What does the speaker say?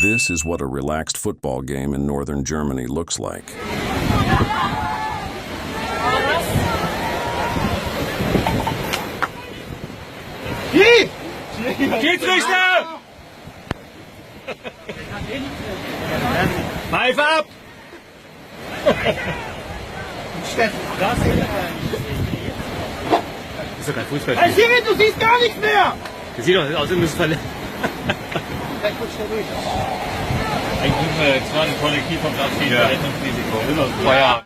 This is what a relaxed football game in northern Germany looks like. Schiedsrichter! Pfeife ab! Das ist doch kein Fußballspiel. Hey Schiri, du siehst gar nichts mehr! Das sieht doch aus, als müssen wir verletzt. Eigentlich müssen wir jetzt gerade kollektiv vom Platz gehen. Verletzungsrisiko. Feierabend.